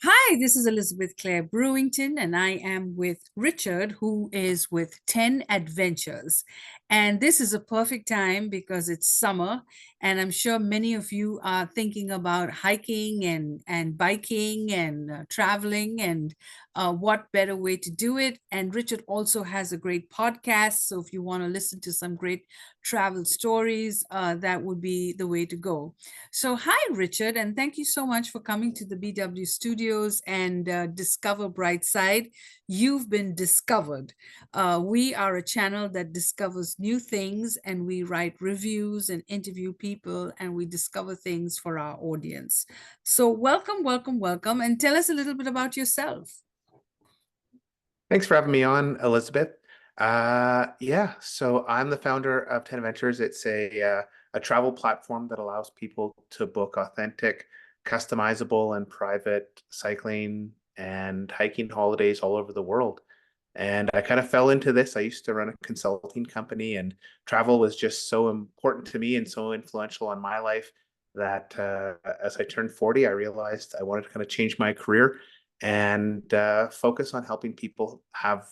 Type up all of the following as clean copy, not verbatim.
Hi, this is Elizabeth Clare Brewington, and I am with Richard, who is with 10 Adventures. And this is a perfect time because it's summer, and I'm sure many of you are thinking about hiking and biking and traveling, and what better way to do it. And Richard also has a great podcast. So if you want to listen to some great travel stories, that would be the way to go. So, hi, Richard, and thank you so much for coming to the BW studios and discover Brightside. You've been discovered. We are a channel that discovers new things, and we write reviews and interview people, and we discover things for our audience. So, welcome, welcome, welcome, and tell us a little bit about yourself. Thanks for having me on, Elizabeth. Yeah, so I'm the founder of 10 Ventures. It's a travel platform that allows people to book authentic, customizable, and private cycling and hiking holidays all over the world. And I kind of fell into this. I used to run a consulting company, and travel was just so important to me and so influential on my life that as I turned 40, I realized I wanted to kind of change my career and focus on helping people have,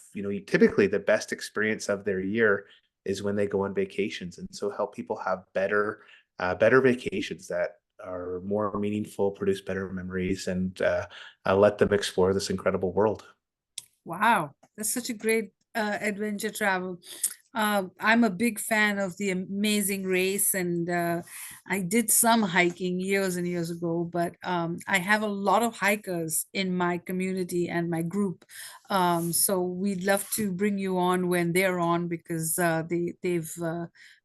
typically the best experience of their year is when they go on vacations. And so help people have better vacations that are more meaningful, produce better memories, and let them explore this incredible world. Wow, that's such a great adventure travel. I'm a big fan of the Amazing Race, and I did some hiking years and years ago. But I have a lot of hikers in my community and my group, so we'd love to bring you on when they're on because they've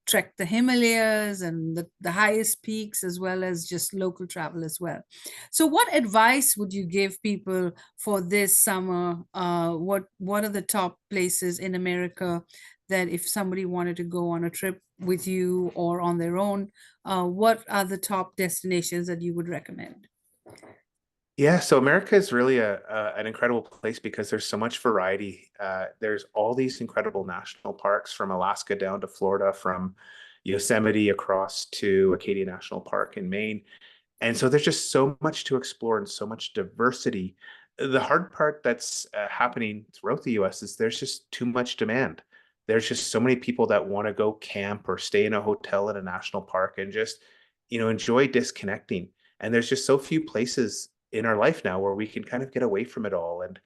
trekked the Himalayas and the highest peaks as well as just local travel as well. So, what advice would you give people for this summer? What are the top places in America that if somebody wanted to go on a trip with you or on their own, what are the top destinations that you would recommend? Yeah, so America is really an incredible place because there's so much variety. There's all these incredible national parks from Alaska down to Florida, from Yosemite across to Acadia National Park in Maine. And so there's just so much to explore and so much diversity. The hard part that's happening throughout the US is there's just too much demand. There's just so many people that want to go camp or stay in a hotel in a national park and just, enjoy disconnecting. And there's just so few places in our life now where we can kind of get away from it all. And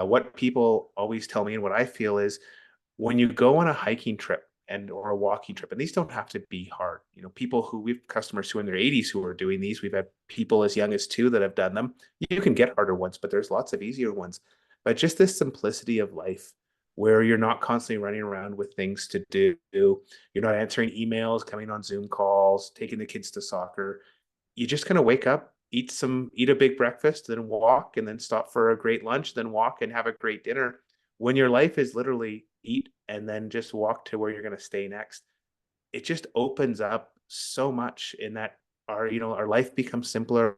what people always tell me and what I feel is when you go on a hiking trip and or a walking trip, and these don't have to be hard. People who we've customers who are in their 80s who are doing these. We've had people as young as two that have done them. You can get harder ones, but there's lots of easier ones. But just this simplicity of life where you're not constantly running around with things to do. You're not answering emails, coming on Zoom calls, taking the kids to soccer. You just kind of wake up, eat a big breakfast, then walk, and then stop for a great lunch, then walk and have a great dinner. When your life is literally eat and then just walk to where you're going to stay next, it just opens up so much in that our life becomes simpler.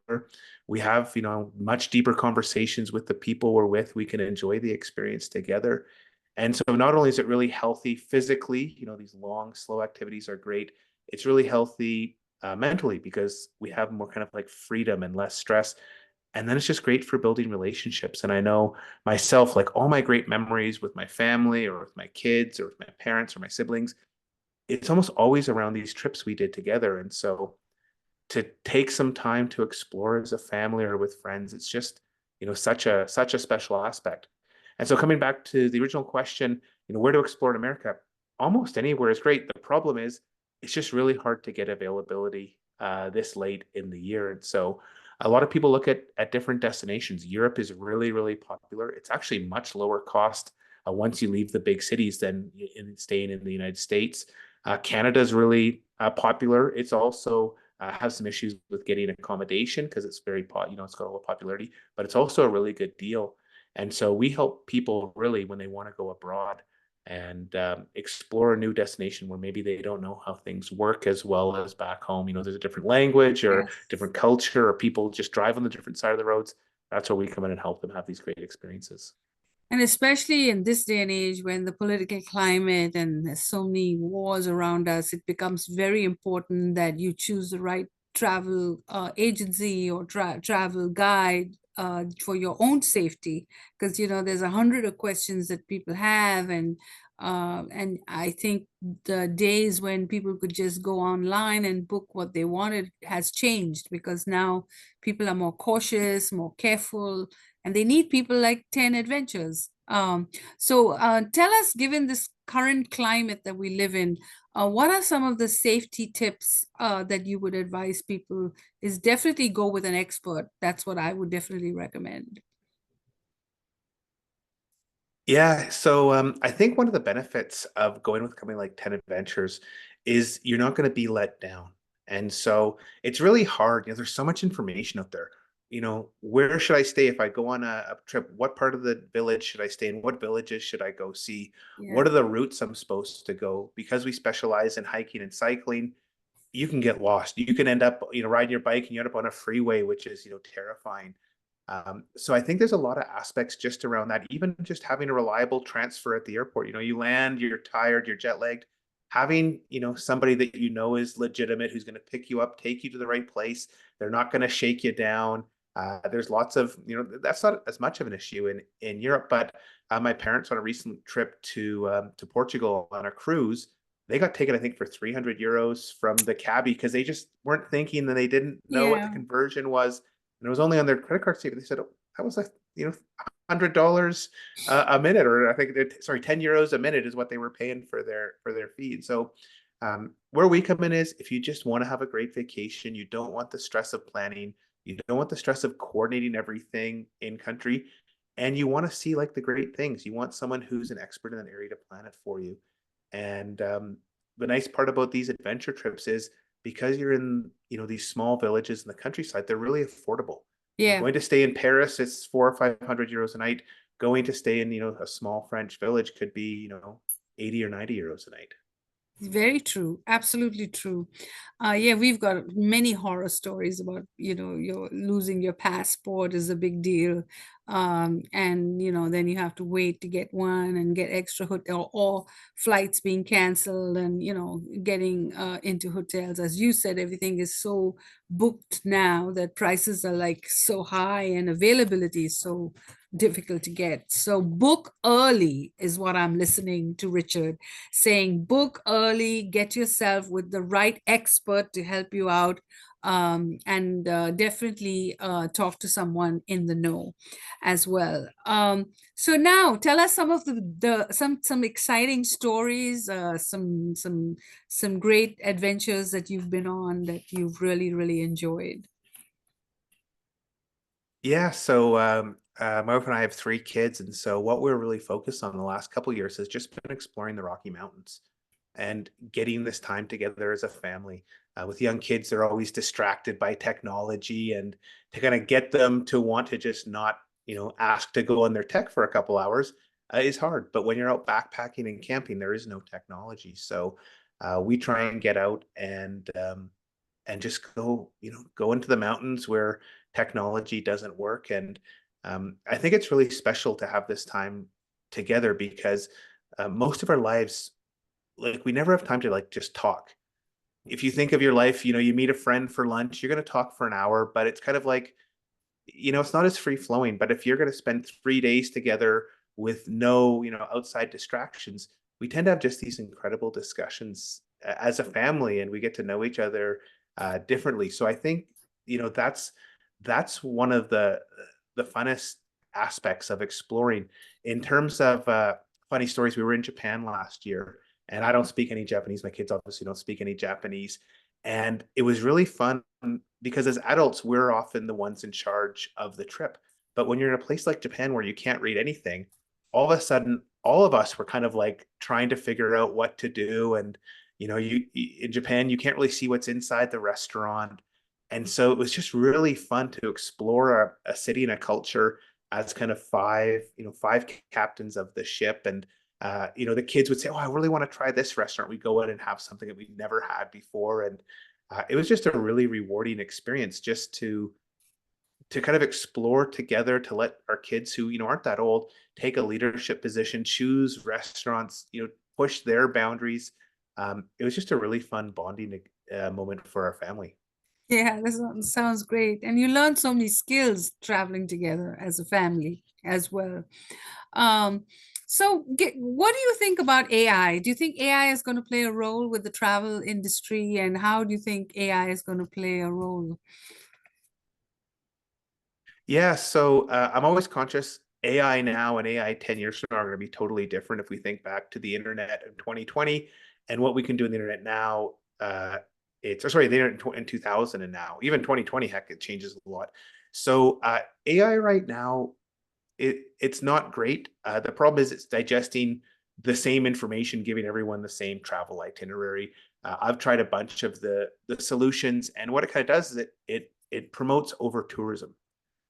We have, much deeper conversations with the people we're with. We can enjoy the experience together. And so not only is it really healthy physically, these long, slow activities are great. It's really healthy mentally because we have more kind of like freedom and less stress. And then it's just great for building relationships. And I know myself, like all my great memories with my family or with my kids or with my parents or my siblings, it's almost always around these trips we did together. And so to take some time to explore as a family or with friends, it's just, such a special aspect. And so coming back to the original question, where to explore in America, almost anywhere is great. The problem is it's just really hard to get availability this late in the year. And so a lot of people look at different destinations. Europe is really, really popular. It's actually much lower cost once you leave the big cities than in staying in the United States. Canada is really popular. It's also has some issues with getting accommodation because it's it's got a lot of popularity, but it's also a really good deal. And so we help people really when they want to go abroad and explore a new destination where maybe they don't know how things work as well as back home. There's a different language or Yes. different culture, or people just drive on the different side of the roads. That's where we come in and help them have these great experiences. And especially in this day and age when the political climate and there's so many wars around us, it becomes very important that you choose the right travel agency or travel guide for your own safety, because there's 100 of questions that people have, and I think the days when people could just go online and book what they wanted has changed, because now people are more cautious, more careful, and they need people like 10 Adventures. So tell us, given this current climate that we live in, what are some of the safety tips that you would advise people? Is definitely go with an expert. That's what I would definitely recommend. Yeah, so I think one of the benefits of going with a company like 10 Adventures is you're not going to be let down. And so it's really hard. There's so much information out there. Where should I stay if I go on a trip? What part of the village should I stay in? What villages should I go see? Yeah. What are the routes I'm supposed to go? Because we specialize in hiking and cycling, you can get lost. You can end up, riding your bike and you end up on a freeway, which is, terrifying. So I think there's a lot of aspects just around that. Even just having a reliable transfer at the airport. You land, you're tired, you're jet lagged. Having, somebody that is legitimate, who's going to pick you up, take you to the right place. They're not going to shake you down. There's lots of, that's not as much of an issue in Europe. But my parents on a recent trip to Portugal on a cruise, they got taken, I think, for 300 euros from the cabbie because they just weren't thinking and they didn't know what the Yeah. conversion was, and it was only on their credit card statement. They said, oh, that was like, $100 a minute, or I think, sorry, 10 euros a minute is what they were paying for their feed. So where we come in is if you just want to have a great vacation, you don't want the stress of planning, you don't want the stress of coordinating everything in country, and you want to see like the great things. You want someone who's an expert in an area to plan it for you. And the nice part about these adventure trips is because you're in, these small villages in the countryside, they're really affordable. Yeah. Going to stay in Paris, it's 400 or 500 euros a night. Going to stay in, a small French village could be, 80 or 90 euros a night. Very true. Absolutely true. Yeah, we've got many horror stories about, your losing your passport is a big deal. And, then you have to wait to get one and get extra hotel or flights being canceled and, getting into hotels. As you said, everything is so booked now that prices are like so high and availability is so difficult to get. So book early is what I'm listening to Richard saying. Book early, get yourself with the right expert to help you out, and definitely talk to someone in the know as well. So now tell us some of some exciting stories, some great adventures that you've been on that you've really enjoyed. Yeah, so my wife and I have three kids, and so what we're really focused on the last couple of years has just been exploring the Rocky Mountains and getting this time together as a family. With young kids, they're always distracted by technology, and to kind of get them to want to just not, ask to go on their tech for a couple hours is hard. But when you're out backpacking and camping, there is no technology, so we try and get out and just go, go into the mountains where technology doesn't work. And I think it's really special to have this time together because most of our lives, like we never have time to like just talk. If you think of your life, you meet a friend for lunch, you're going to talk for an hour, but it's kind of like, it's not as free flowing. But if you're going to spend 3 days together with no, outside distractions, we tend to have just these incredible discussions as a family, and we get to know each other differently. So I think, that's one of the funnest aspects of exploring. In terms of funny stories, we were in Japan last year, and I don't speak any Japanese. My kids obviously don't speak any Japanese, and it was really fun because as adults, we're often the ones in charge of the trip. But when you're in a place like Japan where you can't read anything, all of a sudden, all of us were kind of like trying to figure out what to do. And, you in Japan, you can't really see what's inside the restaurant. And so it was just really fun to explore a city and a culture as kind of five captains of the ship. And, the kids would say, oh, I really want to try this restaurant. We go in and have something that we've never had before. And it was just a really rewarding experience just to kind of explore together, to let our kids who aren't that old take a leadership position, choose restaurants, push their boundaries. It was just a really fun bonding moment for our family. Yeah, sounds great. And you learn so many skills traveling together as a family as well. Um, what do you think about AI? Do you think AI is going to play a role with the travel industry, and how do you think AI is going to play a role? Yeah, so I'm always conscious AI now and AI 10 years from now are going to be totally different if we think back to the internet in 2020 and what we can do in the internet now. It's, or sorry, the internet in 2000 and now, even 2020, heck, it changes a lot. So AI right now, it's not great. The problem is it's digesting the same information, giving everyone the same travel itinerary. I've tried a bunch of the solutions, and what it kind of does is it promotes over tourism.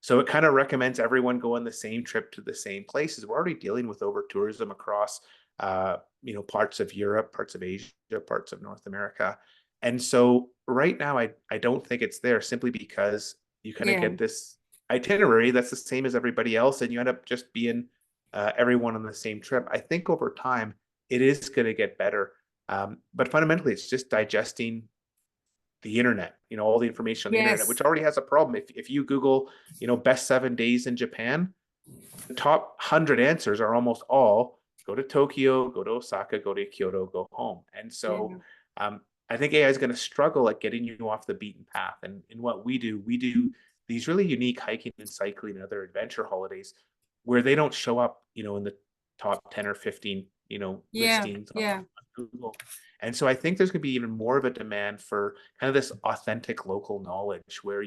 So it kind of recommends everyone go on the same trip to the same places. We're already dealing with over tourism across, parts of Europe, parts of Asia, parts of North America. And so right now, I don't think it's there simply because you kind of Yeah. get this itinerary that's the same as everybody else, and you end up just being everyone on the same trip. I think over time, it is going to get better. But fundamentally, it's just digesting the internet, all the information on the internet, Yes. which already has a problem. If you Google, best 7 days in Japan, the top 100 answers are almost all go to Tokyo, go to Osaka, go to Kyoto, go home. And so Yeah. I think AI is going to struggle at getting you off the beaten path. And in what we do these really unique hiking and cycling and other adventure holidays where they don't show up, in the top 10 or 15, Yeah. listings on Yeah. Google. And so I think there's going to be even more of a demand for kind of this authentic local knowledge where,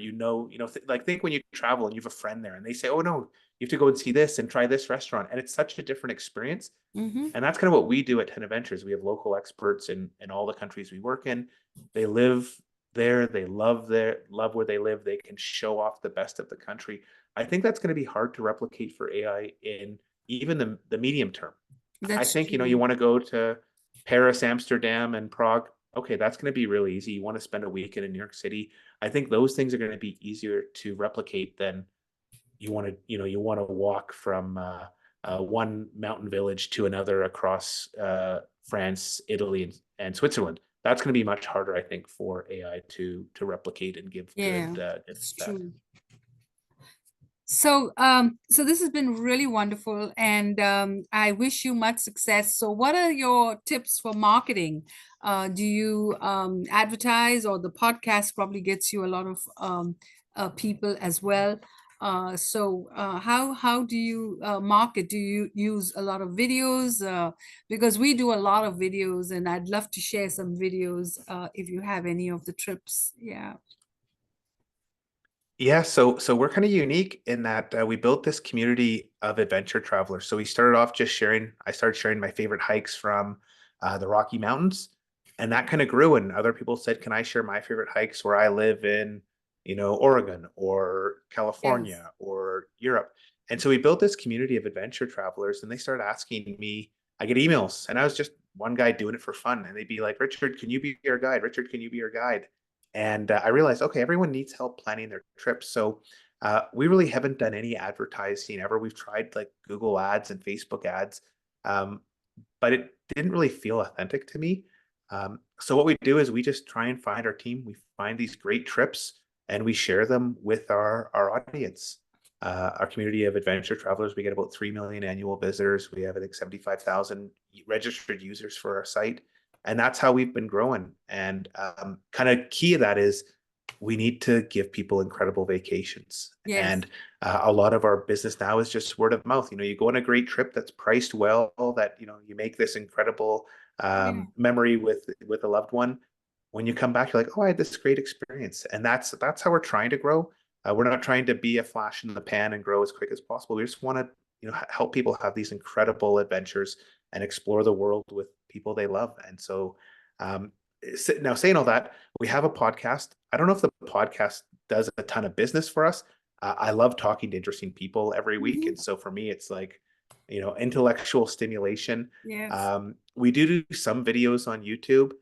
like think when you travel and you have a friend there and they say, oh no, you have to go and see this and try this restaurant. And it's such a different experience. Mm-hmm. And that's kind of what we do at 10 Adventures. We have local experts in all the countries we work in. They live there, they love where they live. They can show off the best of the country. I think that's going to be hard to replicate for AI in even the medium term. I That's think, you true. want to go to Paris, Amsterdam, and Prague. Okay, that's going to be really easy. You want to spend a weekend in New York City. I think those things are going to be easier to replicate than you want to walk from one mountain village to another across France, Italy, and Switzerland. That's going to be much harder, I think, for AI to replicate and give Yeah, good it's feedback. true. So this has been really wonderful, and I wish you much success. So, what are your tips for marketing? Do you advertise, or the podcast probably gets you a lot of people as well? How do you market? Do you use a lot of videos? Because we do a lot of videos, and I'd love to share some videos if you have any of the trips. Yeah. Yeah, so we're kind of unique in that we built this community of adventure travelers. So we started off just sharing. I started sharing my favorite hikes from the Rocky Mountains, and that kind of grew. And other people said, "Can I share my favorite hikes where I live in, Oregon or Yes. California or Europe?" And so we built this community of adventure travelers, and they started asking me. I get emails, and I was just one guy doing it for fun, and they'd be like, "Richard, can you be our guide? Richard, can you be our guide?" And I realized, okay, everyone needs help planning their trips. So we really haven't done any advertising ever. We've tried like Google ads and Facebook ads, um, but it didn't really feel authentic to me. So what we do is we just try and find our team. We find these great trips and we share them with our audience. Our community of adventure travelers, we get about 3 million annual visitors. We have, I think, 75,000 registered users for our site. And that's how we've been growing. And kind of key of that is we need to give people incredible vacations. Yes. And a lot of our business now is just word of mouth. You go on a great trip that's priced well, that you make this incredible Yeah. memory with a loved one. When you come back, you're like, oh, I had this great experience, and that's how we're trying to grow. We're not trying to be a flash in the pan and grow as quick as possible. We just want to help people have these incredible adventures and explore the world with people they love. And so um, now saying all that, we have a podcast. I don't know if the podcast does a ton of business for us. I love talking to interesting people every week. Mhm. And so for me, it's like, intellectual stimulation. Yes. We do some videos on YouTube.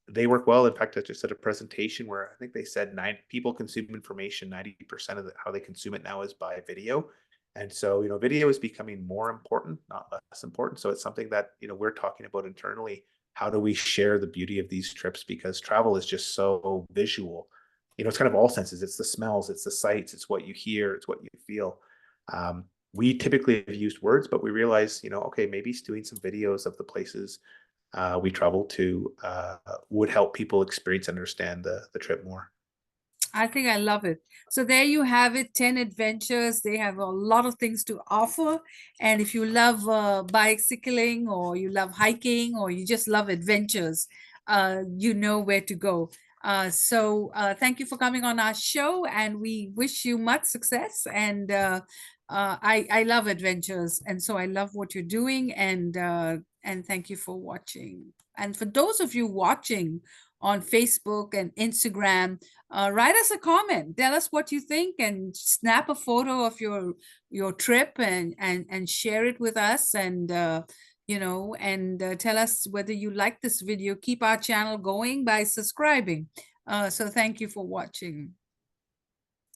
They work well. In fact, I just did a presentation where I think they said nine people consume information, 90% of how they consume it now is by video. And so, video is becoming more important, not less important. So it's something that, we're talking about internally. How do we share the beauty of these trips? Because travel is just so visual. it's kind of all senses. It's the smells, it's the sights, it's what you hear, it's what you feel. We typically have used words, but we realize, okay, maybe doing some videos of the places we travel to would help people experience and understand the trip more. I think I love it. So there you have it, 10 adventures. They have a lot of things to offer. And if you love bicycling or you love hiking or you just love adventures, you know where to go. So thank you for coming on our show, and we wish you much success. And I love adventures, and so I love what you're doing. And thank you for watching. And for those of you watching on Facebook and Instagram, write us a comment, tell us what you think, and snap a photo of your trip and share it with us, and tell us whether you like this video. Keep our channel going by subscribing. So thank you for watching.